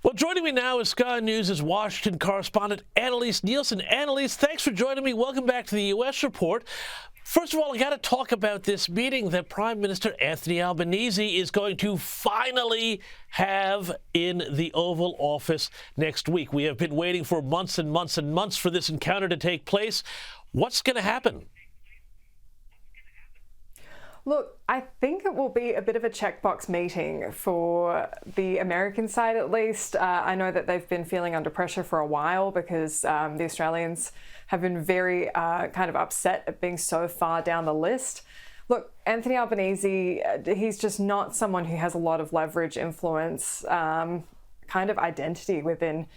Well, joining me now is Sky News' Washington correspondent Annelise Nielsen. Annelise, thanks for joining me. Welcome back to the U.S. Report. First of all, I got to talk about this meeting that Prime Minister Anthony Albanese is going to finally have in the Oval Office next week. We have been waiting for months and months and months for this encounter to take place. What's going to happen? Look, I think it will be a bit of a checkbox meeting for the American side, at least. I know that they've been feeling under pressure for a while because the Australians have been very kind of upset at being so far down the list. Look, Anthony Albanese, he's just not someone who has a lot of leverage, influence, kind of identity within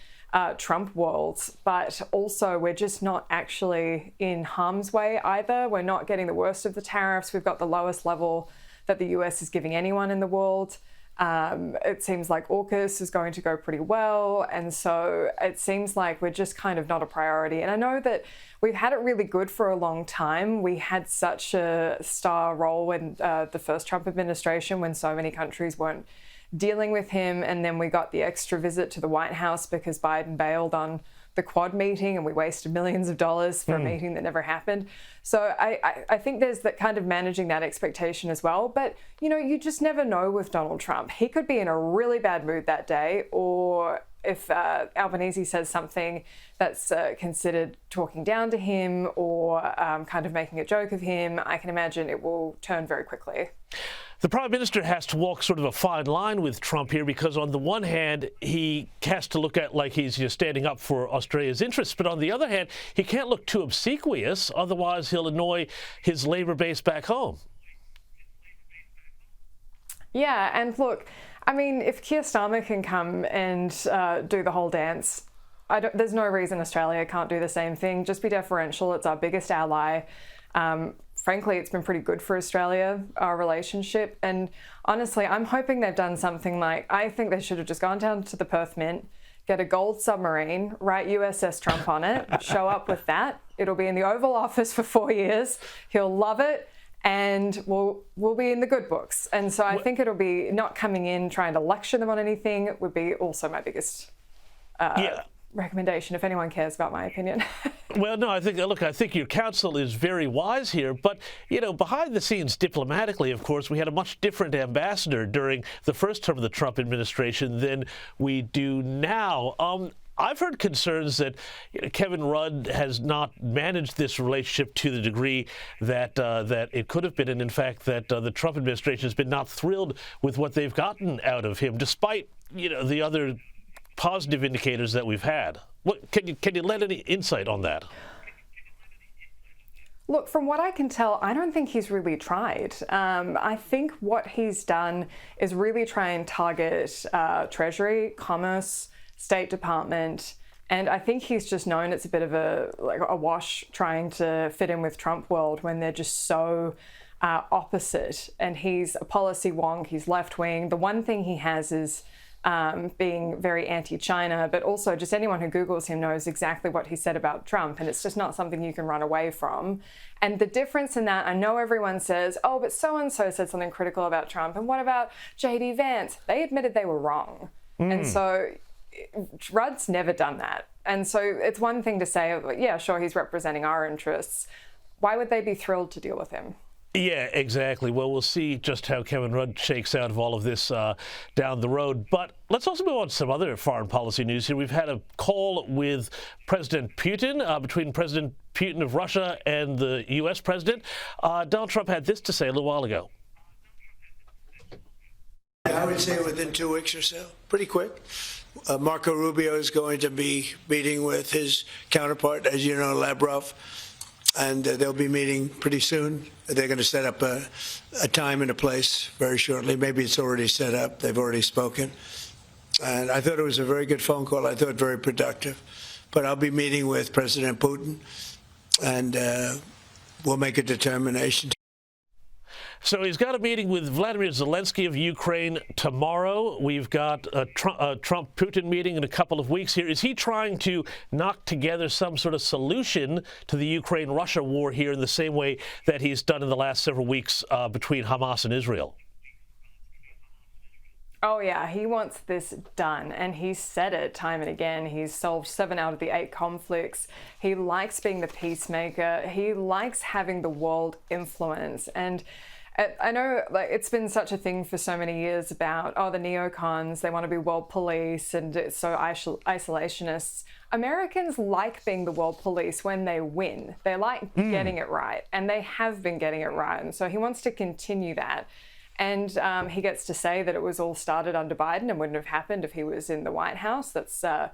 Trump world, but also we're just not actually in harm's way either. We're not getting the worst of the tariffs. We've got the lowest level that the US is giving anyone in the world. It seems like AUKUS is going to go pretty well. And so it seems like we're just kind of not a priority. And I know that we've had it really good for a long time. We had such a star role in the first Trump administration when so many countries weren't dealing with him, and then we got the extra visit to the White House because Biden bailed on the Quad meeting and we wasted millions of dollars for a meeting that never happened. So I think there's that kind of managing that expectation as well. But, you know, you just never know with Donald Trump. He could be in a really bad mood that day, or if Albanese says something that's considered talking down to him or kind of making a joke of him, I can imagine it will turn very quickly. The Prime Minister has to walk sort of a fine line with Trump here because on the one hand, he has to look at like he's standing up for Australia's interests. But on the other hand, he can't look too obsequious. Otherwise, he'll annoy his Labour base back home. Yeah, and look, I mean, if Keir Starmer can come and do the whole dance, there's no reason Australia can't do the same thing. Just be deferential. It's our biggest ally. Frankly, it's been pretty good for Australia, our relationship. And honestly, I'm hoping they've done something like, I think they should have just gone down to the Perth Mint, get a gold submarine, write USS Trump on it, show up with that. It'll be in the Oval Office for 4 years. He'll love it. And we'll be in the good books. And so I think it'll be not coming in trying to lecture them on anything would be also my biggest recommendation, if anyone cares about my opinion. Well, no, I think your counsel is very wise here. But, you know, behind the scenes diplomatically, of course, we had a much different ambassador during the first term of the Trump administration than we do now. I've heard concerns that Kevin Rudd has not managed this relationship to the degree that that it could have been, and in fact that the Trump administration has been not thrilled with what they've gotten out of him, despite the other positive indicators that we've had. What can you lend any insight on that? Look, from what I can tell, I don't think he's really tried. I think what he's done is really try and target Treasury, Commerce, State Department, and I think he's just known it's a bit of a wash trying to fit in with Trump world when they're just so opposite. And he's a policy wonk, he's left-wing. The one thing he has is being very anti-China, but also just anyone who Googles him knows exactly what he said about Trump, and it's just not something you can run away from. And the difference in that, I know everyone says, oh, but so-and-so said something critical about Trump, and what about J.D. Vance? They admitted they were wrong. And so Rudd's never done that. And so it's one thing to say, yeah, sure, he's representing our interests. Why would they be thrilled to deal with him? Yeah, exactly. Well, we'll see just how Kevin Rudd shakes out of all of this down the road. But let's also move on to some other foreign policy news here. We've had a call with President Putin, between President Putin of Russia and the U.S. president. Donald Trump had this to say a little while ago. I would say within 2 weeks or so, pretty quick. Marco Rubio is going to be meeting with his counterpart, as you know, Lavrov, and they'll be meeting pretty soon. They're going to set up a time and a place very shortly. Maybe it's already set up. They've already spoken. And I thought it was a very good phone call. I thought very productive. But I'll be meeting with President Putin, and we'll make a determination. So he's got a meeting with Vladimir Zelensky of Ukraine tomorrow. We've got a Trump-Putin meeting in a couple of weeks here. Is he trying to knock together some sort of solution to the Ukraine-Russia war here in the same way that he's done in the last several weeks between Hamas and Israel? Oh, yeah, he wants this done, and he's said it time and again. He's solved 7 out of the 8 conflicts. He likes being the peacemaker. He likes having the world influence. And I know, like, it's been such a thing for so many years about, oh, the neocons, they want to be world police, and it's so isolationists. Americans like being the world police when they win. They like getting it right, and they have been getting it right. And so he wants to continue that. And he gets to say that it was all started under Biden and wouldn't have happened if he was in the White House. That's, I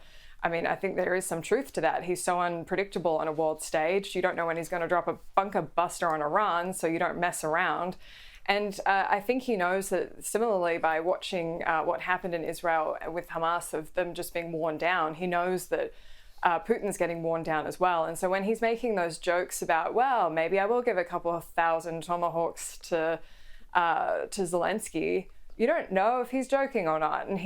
mean, I think there is some truth to that. He's so unpredictable on a world stage. You don't know when he's going to drop a bunker buster on Iran, so you don't mess around. And I think he knows that similarly by watching what happened in Israel with Hamas, of them just being worn down, he knows that Putin's getting worn down as well. And so when he's making those jokes about, well, maybe I will give a couple of thousand tomahawks to Zelensky, you don't know if he's joking or not, and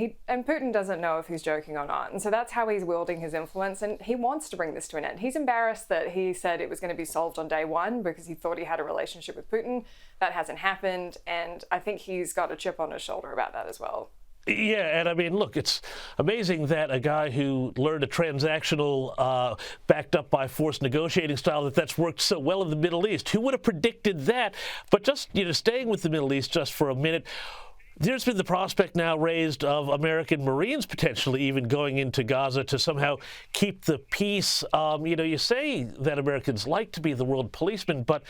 Putin doesn't know if he's joking or not. And so that's how he's wielding his influence, and he wants to bring this to an end. He's embarrassed that he said it was going to be solved on day one because he thought he had a relationship with Putin. That hasn't happened, and I think he's got a chip on his shoulder about that as well. Yeah, and I mean, look, it's amazing that a guy who learned a transactional, backed up by forced negotiating style, that's worked so well in the Middle East. Who would have predicted that? But just, staying with the Middle East just for a minute, there's been the prospect now raised of American Marines potentially even going into Gaza to somehow keep the peace. You say that Americans like to be the world policemen, but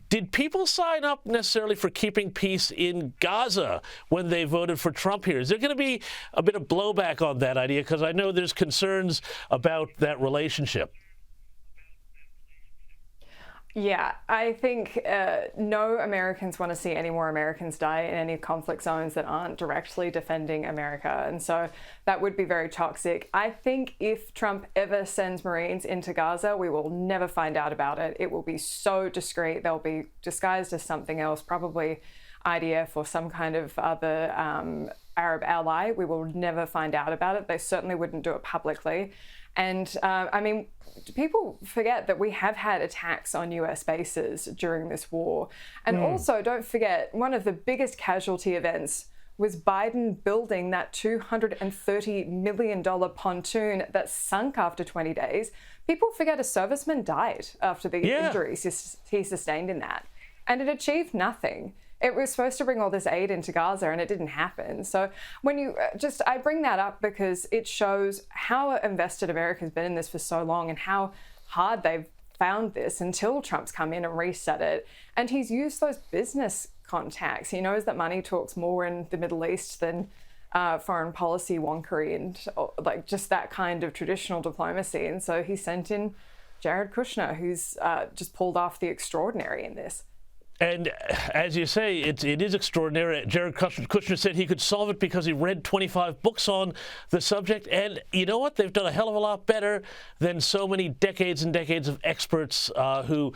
did people sign up necessarily for keeping peace in Gaza when they voted for Trump here? Is there going to be a bit of blowback on that idea? Because I know there's concerns about that relationship. Yeah, I think no Americans want to see any more Americans die in any conflict zones that aren't directly defending America. And so that would be very toxic. I think if Trump ever sends Marines into Gaza, we will never find out about it. It will be so discreet. They'll be disguised as something else, probably IDF or some kind of other Arab ally. We will never find out about it. They certainly wouldn't do it publicly. And I mean, people forget that we have had attacks on US bases during this war. And also, don't forget, one of the biggest casualty events was Biden building that $230 million pontoon that sunk after 20 days. People forget a serviceman died after the injuries he sustained in that. And it achieved nothing. It was supposed to bring all this aid into Gaza, and it didn't happen. So when you I bring that up because it shows how invested America's been in this for so long and how hard they've found this until Trump's come in and reset it. And he's used those business contacts. He knows that money talks more in the Middle East than foreign policy wonkery and like just that kind of traditional diplomacy. And so he sent in Jared Kushner, who's just pulled off the extraordinary in this. And as you say, it is extraordinary. Jared Kushner said he could solve it because he read 25 books on the subject. And you know what? They've done a hell of a lot better than so many decades and decades of experts who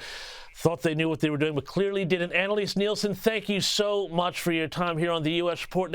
thought they knew what they were doing, but clearly didn't. Annelise, Nielsen, thank you so much for your time here on the U.S. Report.